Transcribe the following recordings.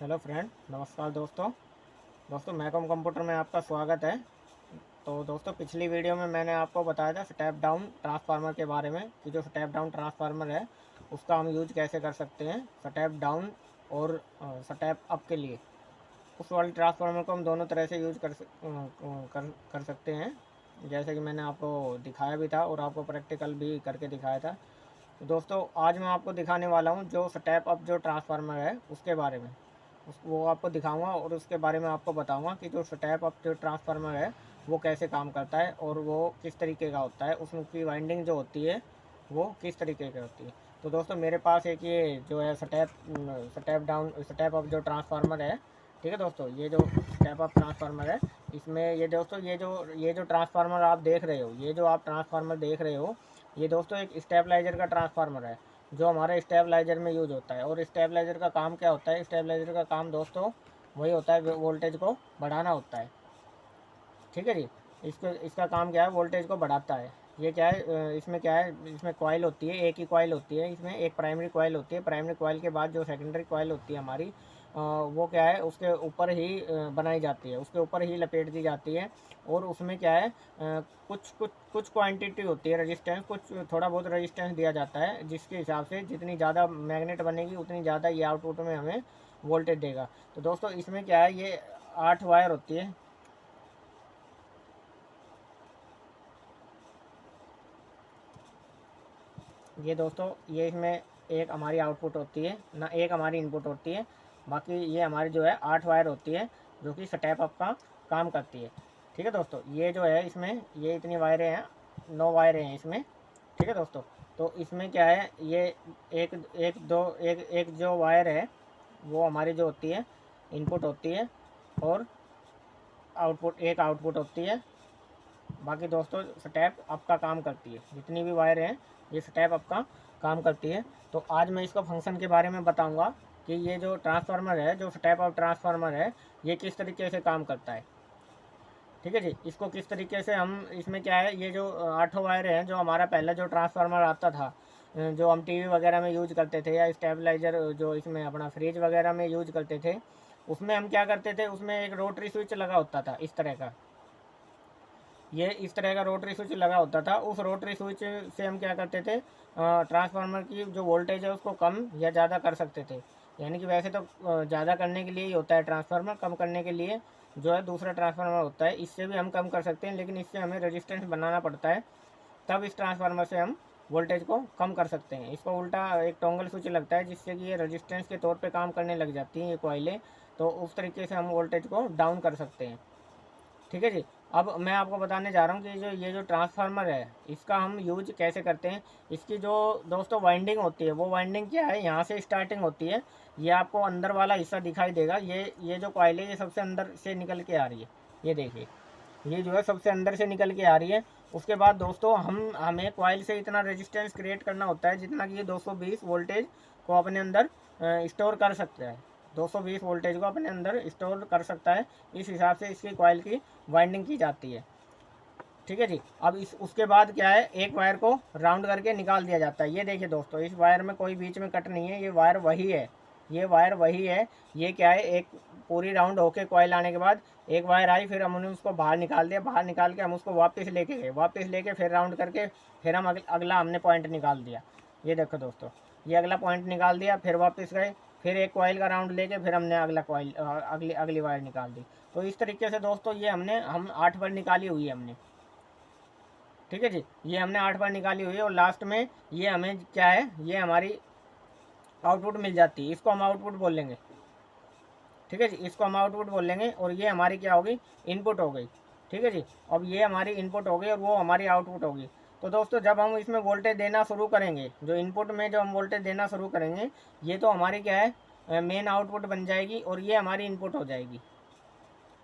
Hello friend, नमस्कार दोस्तों मैकॉम computer में आपका स्वागत है। तो दोस्तों पिछली वीडियो में मैंने आपको बताया था स्टेप डाउन ट्रांसफार्मर के बारे में कि जो स्टेप डाउन ट्रांसफार्मर है उसका हम यूज कैसे कर सकते हैं स्टेप डाउन और स्टेप अप के लिए। उस वाले ट्रांसफार्मर को हम दोनों तरह से यूज कर सकते हैं, जैसे कि मैंने आपको दिखाया भी था और आपको प्रैक्टिकल भी करके दिखाया था। तो दोस्तों आज मैं आपको दिखाने वाला हूँ जो स्टेप अप जो ट्रांसफार्मर है उसके बारे में। वो आपको दिखाऊंगा और उसके बारे में आपको बताऊंगा कि जो स्टेप अप जो ट्रांसफार्मर है वो कैसे काम करता है और वो किस तरीके का होता है, उसकी वाइंडिंग जो होती है वो किस तरीके की होती है। तो दोस्तों मेरे पास एक ये जो है स्टेप अप जो ट्रांसफार्मर है, ठीक है दोस्तों, ये जो स्टेप अप ट्रांसफार्मर है इसमें ये दोस्तों ये जो ट्रांसफार्मर आप देख रहे हो, ये जो आप ट्रांसफार्मर देख रहे हो, ये दोस्तों एक स्टेबलाइजर का ट्रांसफार्मर है जो हमारे स्टेबलाइजर में यूज होता है। और स्टेबलाइजर का काम क्या होता है? स्टेबलाइजर का काम दोस्तों वही होता है, वोल्टेज को बढ़ाना होता है। ठीक है जी। इसका काम क्या है? वोल्टेज को बढ़ाता है। ये क्या है, इसमें क्या है, इसमें कॉइल होती है, एक ही कॉइल होती है, इसमें एक प्राइमरी कॉइल होती है। प्राइमरी कॉइल के बाद जो सेकेंडरी कॉइल होती है हमारी, वो क्या है, उसके ऊपर ही बनाई जाती है, उसके ऊपर ही लपेट दी जाती है। और उसमें क्या है, कुछ कुछ कुछ क्वांटिटी होती है रेजिस्टेंस, कुछ थोड़ा बहुत रेजिस्टेंस दिया जाता है, जिसके हिसाब से जितनी ज़्यादा मैग्नेट बनेगी उतनी ज़्यादा ये आउटपुट में हमें वोल्टेज देगा। तो दोस्तों इसमें क्या है, ये 8 वायर होती है। ये दोस्तों ये इसमें एक हमारी आउटपुट होती है ना, एक हमारी इनपुट होती है। बाकी ये हमारी जो है 8 वायर होती है जो कि स्टेप अप का काम करती है। ठीक है दोस्तों, ये जो है इसमें ये इतनी वायरें हैं, 9 वायरें हैं इसमें। ठीक है दोस्तों, तो इसमें क्या है, ये एक एक दो एक एक जो वायर है वो हमारी जो होती है इनपुट होती है, और आउटपुट होती है। बाकी दोस्तों स्टेप अप का काम करती है, जितनी भी वायर हैं ये स्टेप अप का काम करती है। तो आज मैं इसका फंक्शन के बारे में बताऊंगा कि ये जो ट्रांसफार्मर है, जो स्टेप अप ट्रांसफार्मर है, ये किस तरीके से काम करता है। ठीक है जी, इसको किस तरीके से हम, इसमें क्या है, ये जो 8 वायर हैं, जो हमारा पहला जो ट्रांसफार्मर आता था, जो हम टीवी वगैरह में यूज करते थे, या स्टेबलाइजर जो इसमें अपना फ्रिज वगैरह में यूज करते थे, उसमें हम क्या करते थे, उसमें एक रोटरी स्विच लगा होता था इस तरह का। ये इस तरह का रोटरी स्विच लगा होता था। उस रोटरी स्विच से हम क्या करते थे, ट्रांसफार्मर की जो वोल्टेज है उसको कम या ज़्यादा कर सकते थे। यानी कि वैसे तो ज़्यादा करने के लिए ही होता है ट्रांसफार्मर, कम करने के लिए जो है दूसरा ट्रांसफार्मर होता है, इससे भी हम कम कर सकते हैं, लेकिन इससे हमें रेजिस्टेंस बनाना पड़ता है, तब इस ट्रांसफार्मर से हम वोल्टेज को कम कर सकते हैं। इसको उल्टा एक टोंगल स्विच लगता है, जिससे कि ये रेजिस्टेंस के तौर पे काम करने लग जाती हैं ये कॉइलें, तो उस तरीके से हम वोल्टेज को डाउन कर सकते हैं। ठीक है जी। अब मैं आपको बताने जा रहा हूँ कि जो ये जो ट्रांसफार्मर है इसका हम यूज कैसे करते हैं। इसकी जो दोस्तों वाइंडिंग होती है, वो वाइंडिंग क्या है, यहाँ से स्टार्टिंग होती है। ये आपको अंदर वाला हिस्सा दिखाई देगा, ये जो कॉइल है ये सबसे अंदर से निकल के आ रही है। ये देखिए, ये जो है सबसे अंदर से निकल के आ रही है। उसके बाद दोस्तों हमें कॉइल से इतना रेजिस्टेंस क्रिएट करना होता है जितना कि ये 220 वोल्टेज को अपने अंदर स्टोर कर सकता है। 220 वोल्टेज को अपने अंदर स्टोर कर सकता है, इस हिसाब से इसकी कॉइल की वाइंडिंग की जाती है। ठीक है जी। अब उसके बाद क्या है, एक वायर को राउंड करके निकाल दिया जाता है। ये देखिए दोस्तों, इस वायर में कोई बीच में कट नहीं है, ये वायर वही है, ये वायर वही है। ये क्या है, एक पूरी राउंड होके कॉइल आने के बाद एक वायर आई, फिर हमने उसको बाहर निकाल दिया, बाहर निकाल के हम उसको वापस लेके गए, वापस लेके फिर राउंड करके फिर हम अगला हमने पॉइंट निकाल दिया। ये देखो दोस्तों, ये अगला पॉइंट निकाल दिया, फिर वापस गए, फिर एक कॉइल का राउंड लेके फिर हमने अगला कॉइल अगली अगली वायर निकाल दी। तो इस तरीके से दोस्तों ये हम 8 बार निकाली हुई है हमने। ठीक है जी, ये हमने 8 बार निकाली हुई है, और लास्ट में ये हमें क्या है, ये हमारी आउटपुट मिल जाती है, इसको हम आउटपुट बोल लेंगे। ठीक है जी, इसको हम आउटपुट बोल लेंगे, और ये हमारी क्या होगी, इनपुट हो गई। ठीक है जी, अब ये हमारी इनपुट हो गई और वो हमारी आउटपुट होगी। तो दोस्तों जब हम इसमें वोल्टेज देना शुरू करेंगे, जो इनपुट में जो हम वोल्टेज देना शुरू करेंगे, ये तो हमारी क्या है, मेन आउटपुट बन जाएगी, और ये हमारी इनपुट हो जाएगी।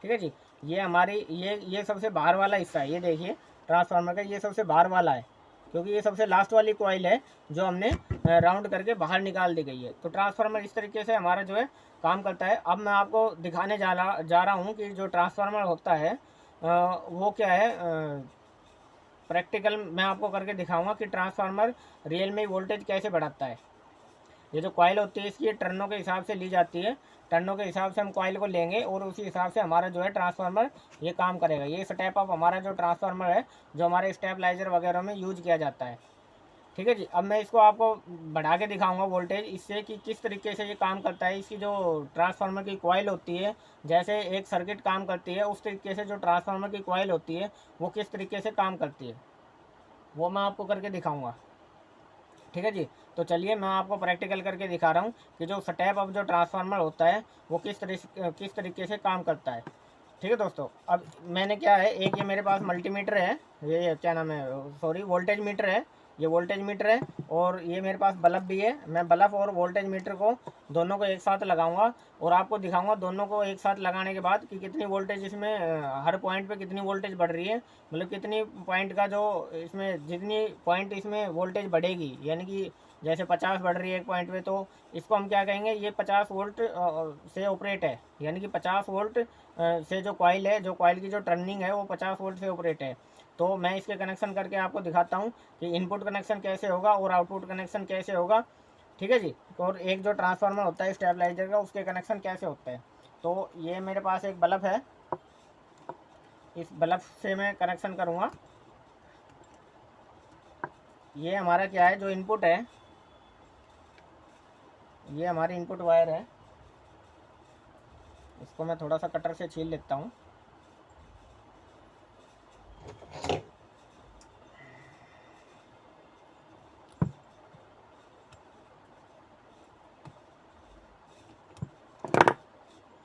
ठीक है जी, ये हमारी ये सबसे बाहर वाला हिस्सा है, ये देखिए ट्रांसफार्मर का ये सबसे बाहर वाला है, क्योंकि ये सबसे लास्ट वाली कॉइल है जो हमने राउंड करके बाहर निकाल दी गई है। तो ट्रांसफार्मर इस तरीके से हमारा जो है काम करता है। अब मैं आपको दिखाने जा रहा हूँ कि जो ट्रांसफार्मर होता है वो क्या है, प्रैक्टिकल मैं आपको करके दिखाऊंगा कि ट्रांसफार्मर रियल में वोल्टेज कैसे बढ़ाता है। ये जो कॉइल होती है इसकी ये टर्नों के हिसाब से ली जाती है। टर्नों के हिसाब से हम कॉइल को लेंगे और उसी हिसाब से हमारा जो है ट्रांसफार्मर ये काम करेगा। ये स्टेप अप हमारा जो ट्रांसफार्मर है जो हमारे स्टेबलाइजर वगैरह में यूज किया जाता है। ठीक है जी। अब मैं इसको आपको बढ़ा के दिखाऊंगा वोल्टेज इससे कि किस तरीके से ये काम करता है। इसकी जो ट्रांसफार्मर की कॉइल होती है, जैसे एक सर्किट काम करती है उस तरीके से जो ट्रांसफार्मर की कॉइल होती है वो किस तरीके से काम करती है, वो मैं आपको करके दिखाऊंगा। ठीक है जी। तो चलिए मैं आपको प्रैक्टिकल करके दिखा रहा हूँ कि जो स्टेप अप जो ट्रांसफार्मर होता है वो किस तरीके से काम करता है। ठीक है दोस्तों। अब मैंने क्या है, एक ये मेरे पास मल्टीमीटर है, ये क्या नाम है, सॉरी वोल्टेज मीटर है, ये वोल्टेज मीटर है। और ये मेरे पास बल्ब भी है। मैं बल्ब और वोल्टेज मीटर को दोनों को एक साथ लगाऊंगा और आपको दिखाऊंगा दोनों को एक साथ लगाने के बाद कि कितनी वोल्टेज इसमें हर पॉइंट पे कितनी वोल्टेज बढ़ रही है, मतलब कितनी पॉइंट का जो इसमें जितनी पॉइंट इसमें वोल्टेज बढ़ेगी, यानी कि जैसे 50 बढ़ रही है एक पॉइंट पे तो इसको हम क्या कहेंगे, ये 50 वोल्ट से ऑपरेट है, यानी कि 50 वोल्ट से जो कॉइल है, जो कॉइल की जो टर्निंग है वो 50 वोल्ट से ऑपरेट है। तो मैं इसके कनेक्शन करके आपको दिखाता हूँ कि इनपुट कनेक्शन कैसे होगा और आउटपुट कनेक्शन कैसे होगा। ठीक है जी। और एक जो ट्रांसफार्मर होता है स्टेबलाइजर का उसके कनेक्शन कैसे होते हैं। तो ये मेरे पास एक बल्ब है, इस बल्ब से मैं कनेक्शन करूँगा। ये हमारा क्या है, जो इनपुट है, ये हमारी इनपुट वायर है। इसको मैं थोड़ा सा कटर से छील लेता हूँ।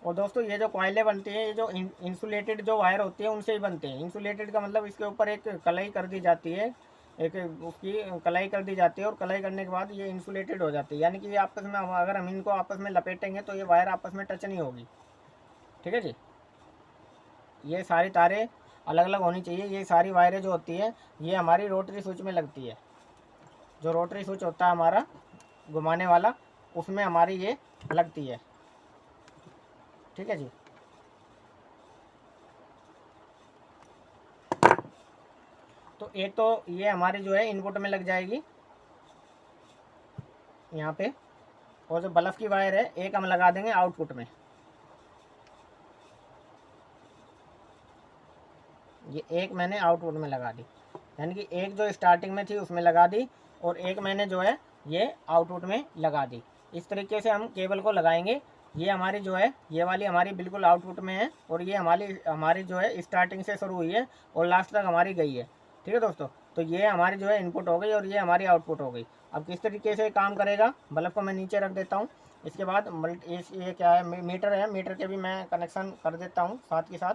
और दोस्तों ये जो कॉइलें बनती हैं ये जो इंसुलेटेड जो वायर होती है उनसे ही बनते हैं। इंसुलेटेड का मतलब इसके ऊपर एक कलाई कर दी जाती है, एक उसकी कलाई कर दी जाती है और कलाई करने के बाद ये इंसुलेटेड हो जाती है, यानी कि ये आपस में अगर हम इनको आपस में लपेटेंगे तो ये वायर आपस में टच नहीं होगी। ठीक है जी। ये सारी तारें अलग अलग होनी चाहिए। ये सारी वायरें जो होती है ये हमारी रोटरी स्विच में लगती है। जो रोटरी स्विच होता है हमारा घुमाने वाला, उसमें हमारी ये लगती है। ठीक है जी। तो एक तो ये हमारी जो है इनपुट में लग जाएगी यहाँ पे, और जो बल्ब की वायर है एक हम लगा देंगे आउटपुट में। ये एक मैंने आउटपुट में लगा दी, यानी कि एक जो स्टार्टिंग में थी उसमें लगा दी और एक मैंने जो है ये आउटपुट में लगा दी। इस तरीके से हम केबल को लगाएंगे। ये हमारी जो है ये वाली हमारी बिल्कुल आउटपुट में है और ये हमारी जो है स्टार्टिंग से शुरू हुई है और लास्ट तक हमारी गई है। ठीक है दोस्तों। तो ये हमारी जो है इनपुट हो गई और ये हमारी आउटपुट हो गई। अब किस तरीके से काम करेगा, बल्ब को मैं नीचे रख देता हूँ। इसके बाद ये क्या है, मीटर है, मीटर के भी मैं कनेक्शन कर देता हूँ साथ के साथ,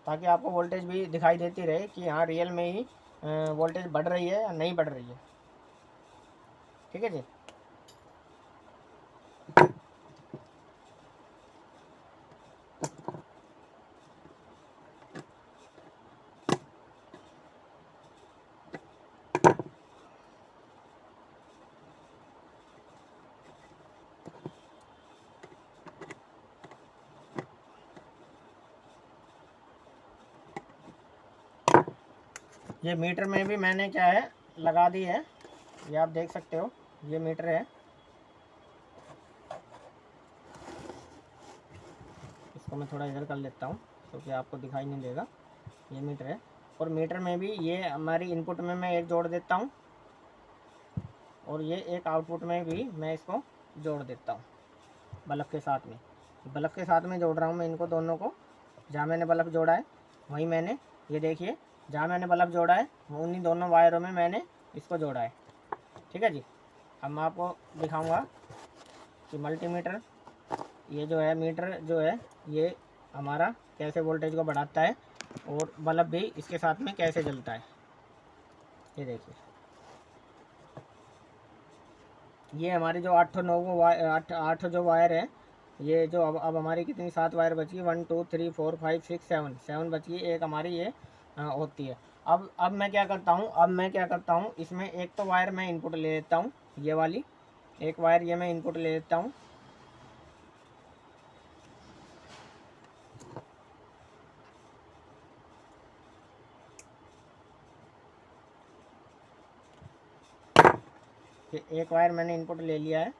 ताकि आपको वोल्टेज भी दिखाई देती रहे कि हाँ रियल में ही वोल्टेज बढ़ रही है या नहीं बढ़ रही है। ठीक है जी। ये मीटर में भी मैंने क्या है लगा दी है, ये आप देख सकते हो, ये मीटर है। इसको मैं थोड़ा इधर कर लेता हूँ क्योंकि आपको दिखाई नहीं देगा। ये मीटर है और मीटर में भी ये हमारी इनपुट में मैं एक जोड़ देता हूँ और ये एक आउटपुट में भी मैं इसको जोड़ देता हूँ बल्ब के साथ में। बल्ब के साथ में जोड़ रहा हूँ मैं इनको दोनों को। जहाँ मैंने बल्ब जोड़ा है वहीं मैंने, ये देखिए, जहाँ मैंने बल्ब जोड़ा है उन्हीं दोनों वायरों में मैंने इसको जोड़ा है। ठीक है जी। अब मैं आपको दिखाऊंगा कि मल्टीमीटर, ये जो है मीटर जो है ये हमारा कैसे वोल्टेज को बढ़ाता है और बल्ब भी इसके साथ में कैसे जलता है। ये देखिए, ये हमारी जो 8 जो वायर है, ये जो अब हमारी कितनी 7 वायर बची है, 1 2 3 4 5 6 7 बची है, एक हमारी ये होती है। अब मैं क्या करता हूँ, इसमें एक तो वायर मैं इनपुट ले लेता हूँ, ये वाली एक वायर ये मैं इनपुट ले लेता हूँ। एक वायर मैंने इनपुट ले लिया है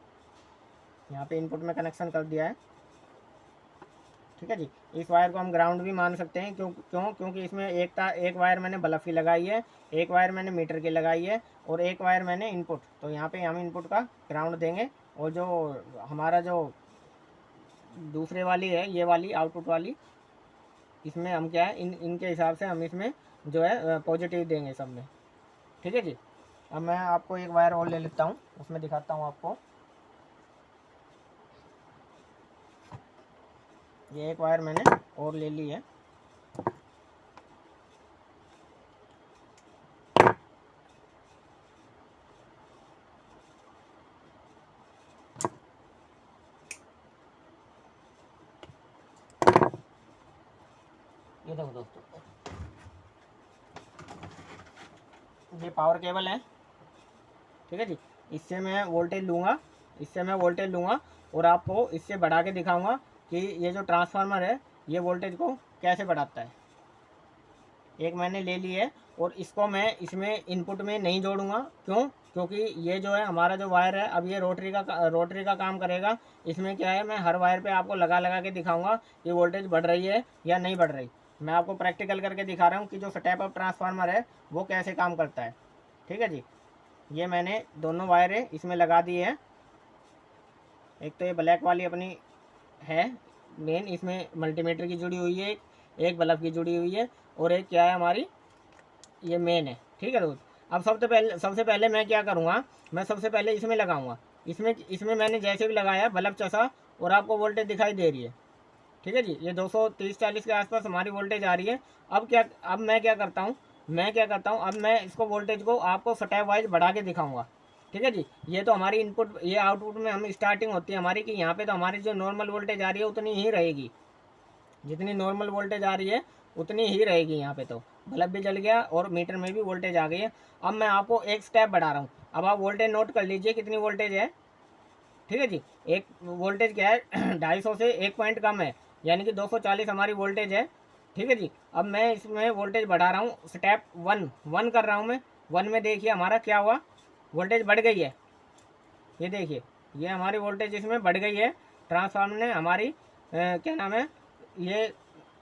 यहाँ पे इनपुट में कनेक्शन कर दिया है। ठीक है जी। इस वायर को हम ग्राउंड भी मान सकते हैं, क्योंकि इसमें एक वायर मैंने बल्ब की लगाई है, एक वायर मैंने मीटर की लगाई है और एक वायर मैंने इनपुट, तो यहाँ पे हम इनपुट का ग्राउंड देंगे। और जो हमारा जो दूसरे वाली है, ये वाली आउटपुट वाली, इसमें हम क्या है, इनके हिसाब से हम इसमें जो है पॉजिटिव देंगे सब में। ठीक है जी। अब मैं आपको एक वायर और ले लेता हूँ, उसमें दिखाता हूँ आपको। ये एक वायर मैंने और ले ली है। ये देखो दोस्तों, ये पावर केबल है। ठीक है जी। इससे मैं वोल्टेज लूँगा और आपको इससे बढ़ा के दिखाऊंगा कि ये जो ट्रांसफार्मर है ये वोल्टेज को कैसे बढ़ाता है। एक मैंने ले ली है और इसको मैं इसमें इनपुट में नहीं जोड़ूंगा। क्योंकि ये जो है हमारा जो वायर है, अब ये रोटरी का काम करेगा। इसमें क्या है, मैं हर वायर पे आपको लगा के दिखाऊंगा कि वोल्टेज बढ़ रही है या नहीं बढ़ रही। मैं आपको प्रैक्टिकल करके दिखा रहा हूँ कि जो स्टेप अप ट्रांसफार्मर है वो कैसे काम करता है। ठीक है जी। ये मैंने दोनों वायरें इसमें लगा दी है। एक तो ये ब्लैक वाली अपनी है मेन, इसमें मल्टीमीटर की जुड़ी हुई है, एक बल्ब की जुड़ी हुई है और एक क्या है हमारी, ये मेन है। ठीक है दोस्त। अब सबसे पहले मैं क्या करूँगा, मैं सबसे पहले इसमें लगाऊंगा। इसमें मैंने जैसे भी लगाया बल्ब चसा और आपको वोल्टेज दिखाई दे रही है। ठीक है जी। ये 230-40 के आसपास हमारी वोल्टेज आ रही है। अब मैं क्या करता हूँ, अब मैं इसको वोल्टेज को आपको स्टेप वाइज बढ़ा के दिखाऊंगा। ठीक है जी। ये तो हमारी इनपुट, ये आउटपुट में हम स्टार्टिंग होती है हमारी कि यहाँ पे तो हमारी जो नॉर्मल वोल्टेज आ रही है उतनी ही रहेगी, जितनी नॉर्मल वोल्टेज आ रही है उतनी ही रहेगी। यहाँ पे तो बल्ब भी जल गया और मीटर में भी वोल्टेज आ गई है। अब मैं आपको एक स्टेप बढ़ा रहा हूँ। अब आप वोल्टेज नोट कर लीजिए कितनी वोल्टेज है। ठीक है जी। एक वोल्टेज क्या है 250 से 1 पॉइंट कम है, यानी कि 240 हमारी वोल्टेज है। ठीक है जी। अब मैं इसमें वोल्टेज बढ़ा रहा हूँ, स्टेप 1 कर रहा हूँ मैं। 1 में देखिए हमारा क्या हुआ, वोल्टेज बढ़ गई है। ये देखिए, ये हमारी वोल्टेज इसमें बढ़ गई है। ट्रांसफार्मर ने हमारी क्या नाम है, ये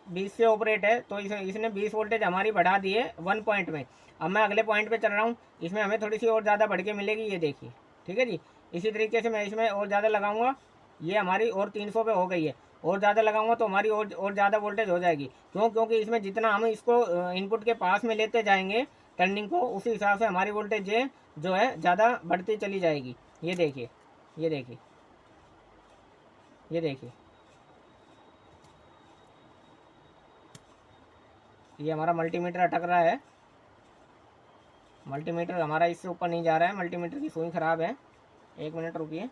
20 से ऑपरेट है तो इसने 20 वोल्टेज हमारी बढ़ा दी है 1 पॉइंट में। अब मैं अगले पॉइंट पे चल रहा हूँ, इसमें हमें थोड़ी सी और ज़्यादा बढ़ के मिलेगी, ये देखिए। ठीक है जी। इसी तरीके से मैं इसमें और ज़्यादा लगाऊंगा, ये हमारी और 300 पे हो गई है। और ज़्यादा लगाऊंगा तो हमारी और ज़्यादा वोल्टेज हो जाएगी। क्योंकि इसमें जितना हम इसको इनपुट के पास में लेते जाएंगे टर्निंग को, उसी हिसाब से हमारी वोल्टेज जो है ज़्यादा बढ़ती चली जाएगी। ये देखिए, ये देखिए, ये देखिए, ये हमारा मल्टीमीटर अटक रहा है। मल्टीमीटर हमारा इससे ऊपर नहीं जा रहा है, मल्टीमीटर की सुई ख़राब है। 1 मिनट रुकिए।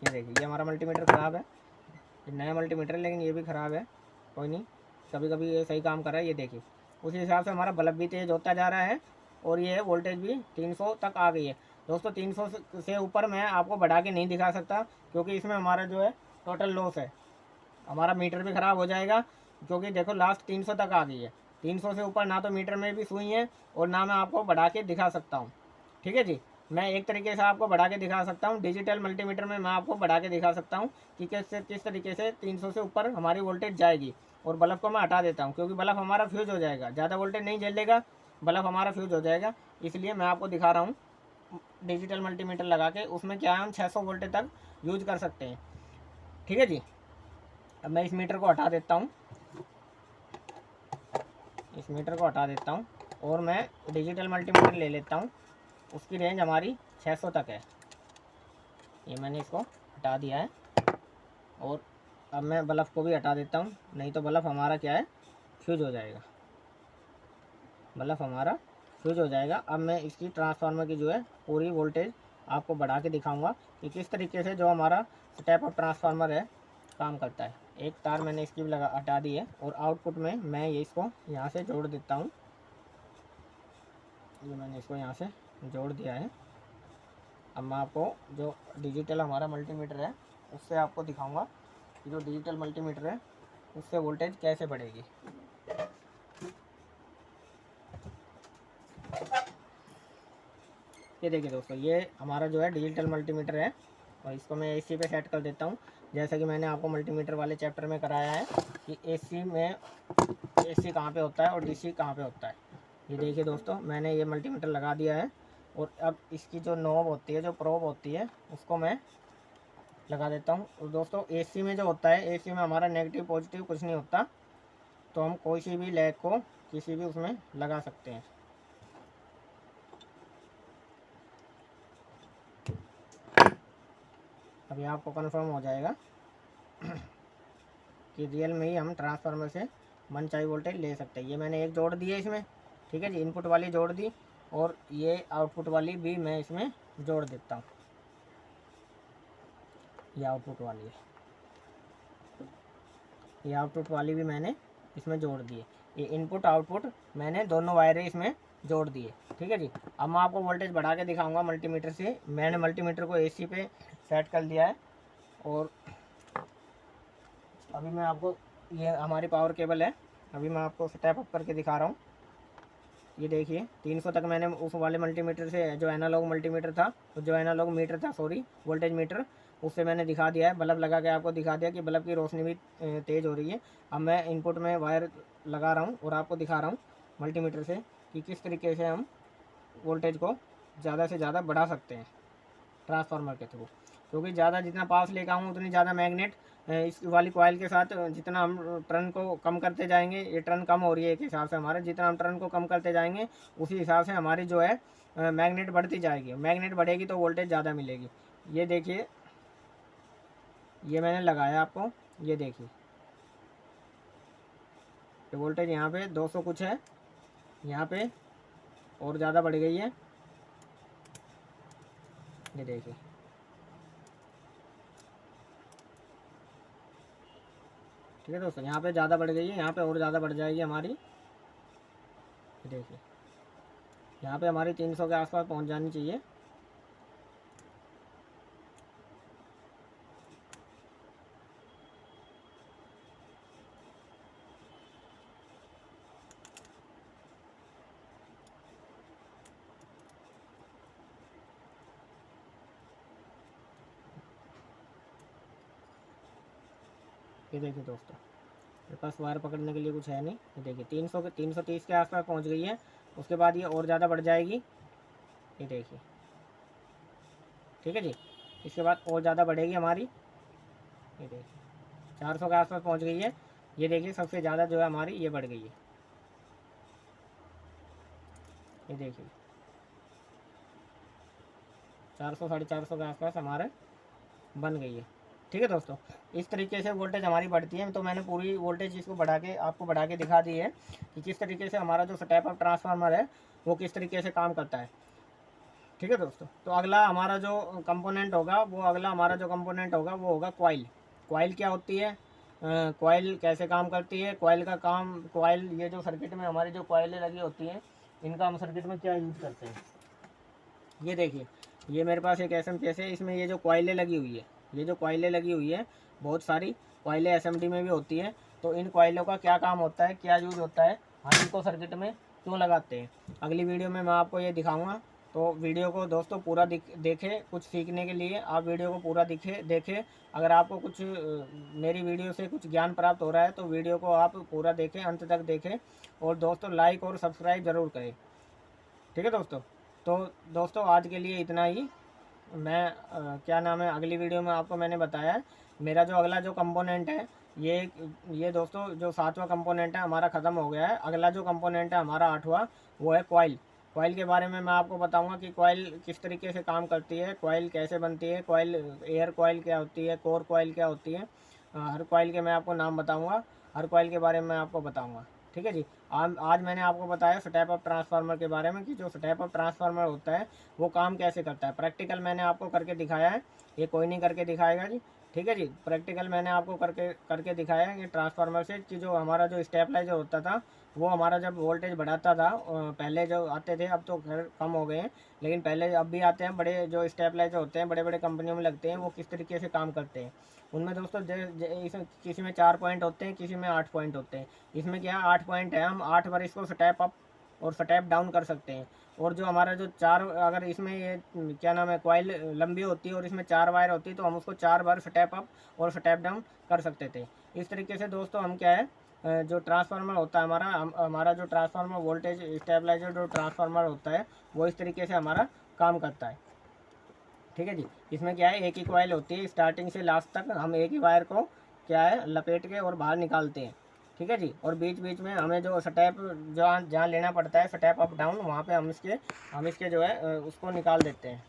ये देखिए, ये हमारा मल्टीमीटर ख़राब है, ये नया मल्टीमीटर है लेकिन ये भी ख़राब है। कोई नहीं, कभी कभी ये सही काम कर रहा है। ये देखिए, उसी हिसाब से हमारा बल्ब भी तेज़ होता जा रहा है और ये वोल्टेज भी 300 तक आ गई है। दोस्तों 300 से ऊपर मैं आपको बढ़ा के नहीं दिखा सकता, क्योंकि इसमें हमारा जो है टोटल लॉस है, हमारा मीटर भी ख़राब हो जाएगा। क्योंकि देखो लास्ट 300 तक आ गई है, 300 से ऊपर ना तो मीटर में भी सुई है और ना मैं आपको बढ़ा के दिखा सकता हूँ। ठीक है जी। मैं एक तरीके से आपको बढ़ा के दिखा सकता हूँ, डिजिटल मल्टीमीटर में मैं आपको बढ़ा के दिखा सकता हूँ कि किस तरीके से 300 से ऊपर हमारी वोल्टेज जाएगी। और बल्ब को मैं हटा देता हूँ, क्योंकि बल्ब हमारा फ्यूज हो जाएगा, ज़्यादा वोल्टेज नहीं झेलेगा, बल्ब हमारा फ्यूज हो जाएगा। इसलिए मैं आपको दिखा रहा हूँ डिजिटल मल्टीमीटर लगा के, उसमें क्या है हम 600 वोल्टेज तक यूज कर सकते हैं। ठीक है जी। अब मैं इस मीटर को हटा देता हूँ, इस मीटर को हटा देता हूँ और मैं डिजिटल मल्टीमीटर ले लेता हूँ। उसकी रेंज हमारी 600 तक है। ये मैंने इसको हटा दिया है और अब मैं बल्ब को भी हटा देता हूँ, नहीं तो बल्ब हमारा क्या है, फ्यूज हो जाएगा, बल्ब हमारा फ्यूज हो जाएगा। अब मैं इसकी ट्रांसफार्मर की जो है पूरी वोल्टेज आपको बढ़ा के दिखाऊंगा कि किस तरीके से जो हमारा स्टेप अप ट्रांसफार्मर है काम करता है। एक तार मैंने इसकी भी हटा दी है और आउटपुट में मैं ये इसको यहाँ से जोड़ देता हूँ। ये मैंने इसको यहाँ से जोड़ दिया है। अब मैं आपको जो डिजिटल हमारा मल्टीमीटर है उससे आपको दिखाऊंगा कि जो डिजिटल मल्टीमीटर है उससे वोल्टेज कैसे बढ़ेगी। ये देखिए दोस्तों, ये हमारा जो है डिजिटल मल्टीमीटर है और इसको मैं एसी पे सेट कर देता हूँ। जैसा कि मैंने आपको मल्टीमीटर वाले चैप्टर में कराया है कि एसी में एसी कहाँ पे होता है और डीसी कहाँ पे होता है। ये देखिए दोस्तों, मैंने ये मल्टीमीटर लगा दिया है और अब इसकी जो नॉब होती है, जो प्रोब होती है, उसको मैं लगा देता हूँ। और दोस्तों एसी में जो होता है, एसी में हमारा नेगेटिव पॉजिटिव कुछ नहीं होता, तो हम कोई सी भी लैग को किसी भी उसमें लगा सकते हैं। अभी आपको कन्फर्म हो जाएगा कि रियल में ही हम ट्रांसफार्मर से मनचाही वोल्टेज ले सकते हैं। ये मैंने एक जोड़ दी है इसमें, ठीक है जी, इनपुट वाली जोड़ दी और ये आउटपुट वाली भी मैं इसमें जोड़ देता हूँ। ये आउटपुट वाली है, ये आउटपुट वाली भी मैंने इसमें जोड़ दी है। ये इनपुट आउटपुट मैंने दोनों वायरें इसमें जोड़ दिए, ठीक है जी। अब मैं आपको वोल्टेज बढ़ा के दिखाऊंगा मल्टीमीटर से। मैंने मल्टीमीटर को एसी पे सेट कर दिया है और अभी मैं आपको, ये हमारी पावर केबल है, अभी मैं आपको स्टेप अप करके दिखा रहा हूँ। ये देखिए 300 तक मैंने उस वाले मल्टीमीटर से, जो एनालॉग मल्टीमीटर था, जो एनालॉग मीटर था, सॉरी वोल्टेज मीटर, उससे मैंने दिखा दिया है। बल्ब लगा के आपको दिखा दिया कि बल्ब की रोशनी भी तेज़ हो रही है। अब मैं इनपुट में वायर लगा रहा हूँ और आपको दिखा रहा हूँ मल्टीमीटर से कि किस तरीके से हम वोल्टेज को ज़्यादा से ज़्यादा बढ़ा सकते हैं ट्रांसफार्मर के थ्रू। क्योंकि ज़्यादा जितना पास लेकर आऊँ उतनी ज़्यादा मैग्नेट इस वाली कॉइल के साथ, जितना हम टर्न को कम करते जाएंगे, ये टर्न कम हो रही है एक हिसाब से हमारे, जितना हम टर्न को कम करते जाएंगे उसी हिसाब से हमारी जो है मैग्नेट बढ़ती जाएगी। मैग्नेट बढ़ेगी तो वोल्टेज ज़्यादा मिलेगी। ये देखिए, ये मैंने लगाया आपको, ये देखिए ये वोल्टेज यहाँ पे 200 कुछ है, यहाँ पे और ज़्यादा बढ़ गई है। ये देखिए, ठीक है दोस्तों, यहाँ पे ज़्यादा बढ़ गई है, यहाँ पे और ज़्यादा बढ़ जाएगी हमारी। ये देखिए, यहाँ पे हमारी 300 के आसपास पहुँच जानी चाहिए। ये देखिए दोस्तों, मेरे पास वायर पकड़ने के लिए कुछ है नहीं। ये देखिए 300 के 330 के आसपास पहुँच गई है। उसके बाद ये और ज़्यादा बढ़ जाएगी, ये देखिए, ठीक है जी। इसके बाद और ज़्यादा बढ़ेगी हमारी, ये देखिए 400 के आसपास पहुँच गई है। ये देखिए सबसे ज़्यादा जो है हमारी ये बढ़ गई है, ये देखिए 400 450 के आसपास हमारे बन गई है, ठीक है दोस्तों। इस तरीके से वोल्टेज हमारी बढ़ती है। तो मैंने पूरी वोल्टेज इसको बढ़ा के आपको बढ़ा के दिखा दी है कि किस तरीके से हमारा जो स्टेप अप ट्रांसफार्मर है वो किस तरीके से काम करता है, ठीक है दोस्तों। तो अगला हमारा जो कंपोनेंट होगा, वो होगा कॉइल। कॉइल क्या होती है, कॉइल कैसे काम करती है, कॉइल का काम, कॉइल, ये जो सर्किट में हमारी जो कॉइलें लगी होती हैं, इनका हम सर्किट में क्या यूज़ करते हैं। ये देखिए, ये मेरे पास एक SMPS है, इसमें ये जो कॉइलें लगी हुई है, ये जो कॉइलें लगी हुई है, बहुत सारी कॉइलें SMD में भी होती हैं। तो इन कॉइलों का क्या काम होता है, क्या यूज़ होता है, हम इनको सर्किट में क्यों लगाते हैं, अगली वीडियो में मैं आपको ये दिखाऊंगा। तो वीडियो को दोस्तों पूरा देखें, कुछ सीखने के लिए आप वीडियो को पूरा देखें। अगर आपको कुछ मेरी वीडियो से कुछ ज्ञान प्राप्त हो रहा है तो वीडियो को आप पूरा देखें, अंत तक देखें। और दोस्तों लाइक और सब्सक्राइब ज़रूर करें, ठीक है दोस्तों। तो दोस्तों आज के लिए इतना ही। मैं क्या नाम है, अगली वीडियो में आपको मैंने बताया मेरा जो अगला जो कंपोनेंट है, ये दोस्तों जो 7वां कंपोनेंट है हमारा ख़त्म हो गया है। अगला जो कंपोनेंट है हमारा 8वां, वो है कॉइल। कॉइल के बारे में मैं आपको बताऊंगा कि कॉइल किस तरीके से काम करती है, कॉइल कैसे बनती है, कॉइल, एयर कॉइल क्या होती है, कोर कॉइल क्या होती है, हर कॉइल के मैं आपको नाम बताऊँगा, हर कॉइल के बारे में मैं आपको बताऊँगा, ठीक है जी। आज मैंने आपको बताया स्टेप अप ट्रांसफार्मर के बारे में कि जो स्टेप अप ट्रांसफार्मर होता है वो काम कैसे करता है। प्रैक्टिकल मैंने आपको करके दिखाया है, ये कोई नहीं करके दिखाएगा जी, ठीक है जी। प्रैक्टिकल मैंने आपको करके दिखाया है कि ट्रांसफार्मर से कि जो हमारा जो स्टेबलाइजर होता था वो हमारा जब वोल्टेज बढ़ाता था, पहले जो आते थे, अब तो खैर कम हो गए हैं, लेकिन पहले अब भी आते हैं, बड़े जो स्टेबलाइजर होते हैं बड़े बड़े कंपनियों में लगते हैं, वो किस तरीके से काम करते हैं। उनमें दोस्तों किसी में 4 पॉइंट होते हैं, किसी में 8 पॉइंट होते हैं। इसमें क्या 8 पॉइंट है, हम 8 बार इसको स्टेप अप और स्टेप डाउन कर सकते हैं। और जो हमारा जो चार, अगर इसमें ये क्या नाम है कॉइल लंबी होती है और इसमें 4 वायर होती है तो हम उसको 4 बार स्टेप अप और स्टेप डाउन कर सकते थे। इस तरीके से दोस्तों हम क्या है जो ट्रांसफार्मर होता है हमारा जो ट्रांसफार्मर वोल्टेज स्टेबलाइजर जो ट्रांसफार्मर होता है वो इस तरीके से हमारा काम करता है। ठीक है जी। इसमें क्या है एक ही कॉइल होती है, स्टार्टिंग से लास्ट तक हम एक ही वायर को क्या है लपेट के और बाहर निकालते हैं। ठीक है जी। और बीच बीच में हमें जो स्टेप जहाँ जहाँ लेना पड़ता है स्टेप अप डाउन, वहाँ पे हम इसके जो है उसको निकाल देते हैं,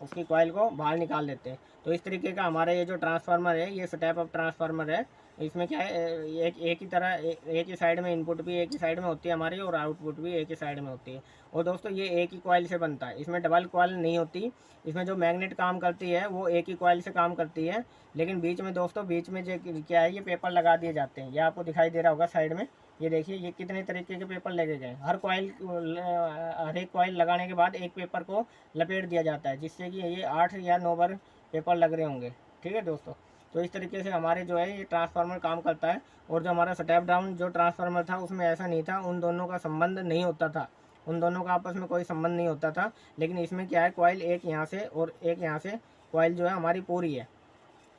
उसकी कॉइल को बाहर निकाल देते हैं। तो इस तरीके का हमारा ये जो ट्रांसफार्मर है ये स्टेप अप ट्रांसफार्मर है। इसमें क्या है एक ही तरह एक ही साइड में इनपुट भी एक ही साइड में होती है हमारी और आउटपुट भी एक ही साइड में होती है। और दोस्तों ये एक ही कॉइल से बनता है, इसमें डबल कॉइल नहीं होती। इसमें जो मैग्नेट काम करती है वो एक ही कॉइल से काम करती है, लेकिन बीच में दोस्तों बीच में जो क्या है ये पेपर लगा दिए जाते हैं। ये आपको दिखाई दे रहा होगा साइड में, ये देखिए ये कितने तरीके के पेपर लगे गए। हर एक कॉइल लगाने के बाद एक पेपर को लपेट दिया जाता है, जिससे कि ये 8 या 9 बार पेपर लग रहे होंगे। ठीक है दोस्तों। तो इस तरीके से हमारे जो है ये ट्रांसफार्मर काम करता है। और जो हमारा स्टेप डाउन जो ट्रांसफार्मर था उसमें ऐसा नहीं था, उन दोनों का संबंध नहीं होता था, उन दोनों का आपस में कोई संबंध नहीं होता था। लेकिन इसमें क्या है कॉइल एक यहाँ से और एक यहाँ से कॉइल जो है हमारी पूरी है।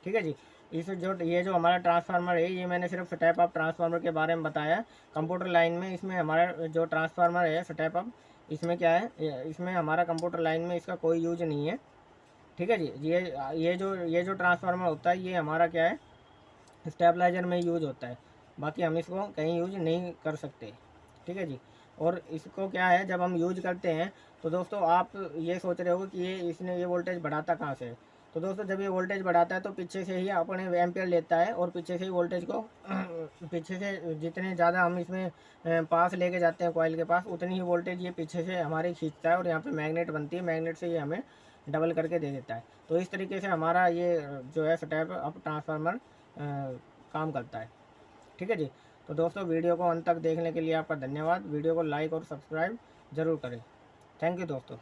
ठीक है जी। इस जो ये जो हमारा ट्रांसफार्मर है ये मैंने सिर्फ स्टेप अप ट्रांसफार्मर के बारे में बताया। कंप्यूटर लाइन में इसमें हमारा जो ट्रांसफार्मर है स्टेप अप, इसमें क्या है इसमें हमारा कंप्यूटर लाइन में इसका कोई यूज नहीं है। ठीक है जी। ये जो ट्रांसफार्मर होता है ये हमारा क्या है स्टेबलाइजर में यूज होता है, बाकी हम इसको कहीं यूज नहीं कर सकते। ठीक है जी। और इसको क्या है जब हम यूज करते हैं तो दोस्तों आप ये सोच रहे हो कि ये वोल्टेज बढ़ाता कहाँ से है। तो दोस्तों जब ये वोल्टेज बढ़ाता है तो पीछे से ही अपने एम्पियर लेता है और पीछे से ही वोल्टेज को पीछे से जितने ज़्यादा हम इसमें पास लेके जाते हैं कॉइल के पास उतनी ही वोल्टेज ये पीछे से हमारी खींचता है और यहाँ पे मैग्नेट बनती है, मैग्नेट से ये हमें डबल करके दे देता है। तो इस तरीके से हमारा ये जो है स्टेप अप ट्रांसफार्मर काम करता है। ठीक है जी। तो दोस्तों वीडियो को अंत तक देखने के लिए आपका धन्यवाद। वीडियो को लाइक और सब्सक्राइब ज़रूर करें। थैंक यू दोस्तों।